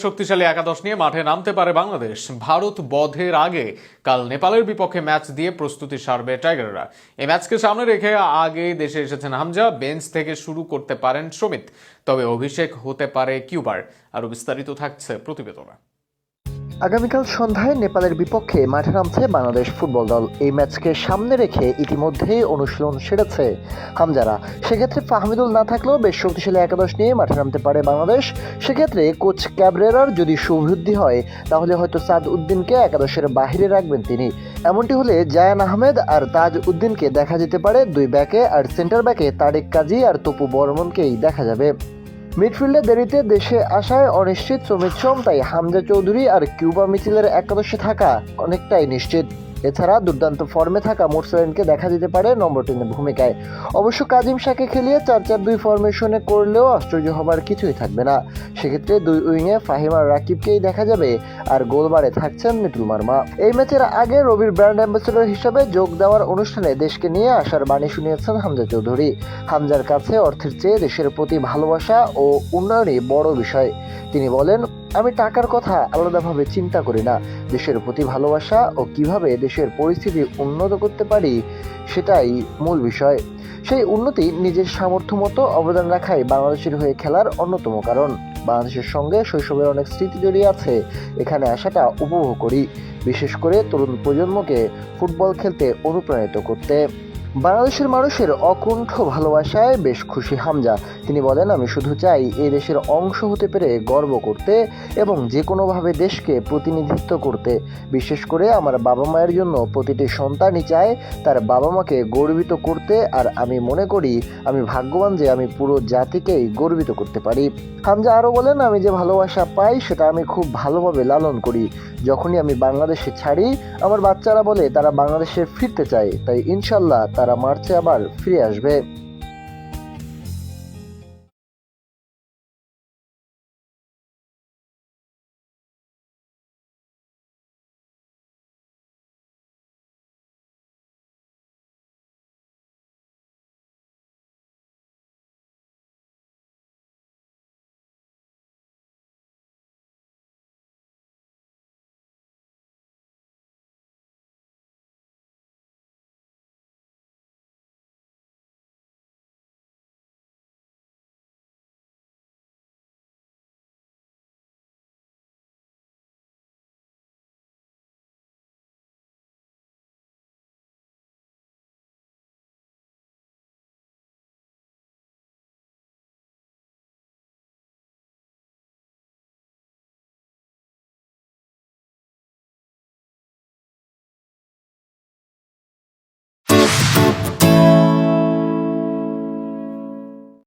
শক্তিশালী একাদশ নিয়ে মাঠে নামতে পারে বাংলাদেশ। ভারত বধের আগে কাল নেপালের বিপক্ষে ম্যাচ দিয়ে প্রস্তুতি সারবে টাইগাররা। এই ম্যাচকে সামনে রেখে আগে দেশে এসেছেন হামজা। বেঞ্চ থেকে শুরু করতে পারেন সমিত, তবে অভিষেক হতে পারে কিউবার। আরো বিস্তারিত থাকছে প্রতিবেদনে। আগামীকাল সন্ধ্যায় নেপালের বিপক্ষে মাঠে নামছে বাংলাদেশ ফুটবল দল। এই ম্যাচকে সামনে রেখে ইতিমধ্যেই অনুশীলন সেরেছে হামজারা। সেক্ষেত্রে ফাহমিদুল না থাকলেও বেশ শক্তিশালী একাদশ নিয়ে মাঠে নামতে পারে বাংলাদেশ। সেক্ষেত্রে কোচ ক্যাবরেরার যদি সুবুদ্ধি হয়, তাহলে হয়তো সাদ উদ্দিনকে একাদশের বাহিরে রাখবেন তিনি। এমনটি হলে জায়ান আহমেদ আর তাজ উদ্দিনকে দেখা যেতে পারে দুই ব্যাকে, আর সেন্টার ব্যাকে তারেক কাজী আর তপু বর্মনকেই দেখা যাবে। মিডফিল্ডে দেরিতে দেশে আসায় অনিশ্চিত সমিত সোম, তাই হামজা চৌধুরী আর কিউবা মিচিলের একাদশে থাকা অনেকটাই নিশ্চিত। এছাড়া দুর্দান্ত ফর্মে থাকা মোরসালিনকে দেখা যেতে পারে নম্বর 10 ভূমিকায়। অবশ্য কাজিম শাহকে খেলিয়ে 4-4-2 ফরমেশনে করলেও আশ্চর্য হবার কিছুই থাকবে না। সেক্ষেত্রে দুই উইংয়ে ফাহিম আর রাকিবকেই দেখা যাবে, আর গোলবারে থাকছেন মিতুল মার্মা। এই ম্যাচের আগে রবির ব্র্যান্ড অ্যাম্বাসেডর হিসেবে যোগ দেওয়ার অনুষ্ঠানে দেশকে নিয়ে আসার বাণী শুনিয়েছেন হামজা চৌধুরী। হামজার কাছে অর্থের চেয়ে দেশের প্রতি ভালোবাসা ও উন্নয়নই বড় বিষয়। তিনি বলেন, আমি টাকার কথা আলাদাভাবে চিন্তা করি না। দেশের প্রতি ভালোবাসা ও কিভাবে দেশের পরিস্থিতি উন্নত করতে পারি, সেটাই মূল বিষয়। সেই উন্নতি নিজের সামর্থ্য মতো অবদান রাখাই বাংলাদেশের হয়ে খেলার অন্যতম কারণ। বাংলাদেশের সঙ্গে শৈশবের অনেক স্মৃতি জড়িয়ে আছে। এখানে আসাটা উপভোগ করি, বিশেষ করে তরুণ প্রজন্মকে ফুটবল খেলতে অনুপ্রাণিত করতে। বাংলাদেশের মানুষের অকুণ্ঠ ভালোবাসায় বেশ খুশি হামজা। তিনি বলেন, আমি শুধু চাই এই দেশের অংশ হতে পেরে গর্ব করতে এবং যে কোনোভাবে দেশকে প্রতিনিধিত্ব করতে। বিশেষ করে আমার বাবা মায়ের জন্য প্রতিটি সন্তানই চায় তার বাবা মাকে গর্বিত করতে, আর আমি মনে করি আমি ভাগ্যবান যে আমি পুরো জাতিকেই গর্বিত করতে পারি। হামজা আরও বলেন, আমি যে ভালোবাসা পাই সেটা আমি খুব ভালোভাবে লালন করি। যখনই আমি বাংলাদেশে ছাড়ি, আমার বাচ্চারা বলে তারা বাংলাদেশে ফিরতে চায়, তাই ইনশাল্লাহ তারা মার্চে আবার ফিরে আসবে।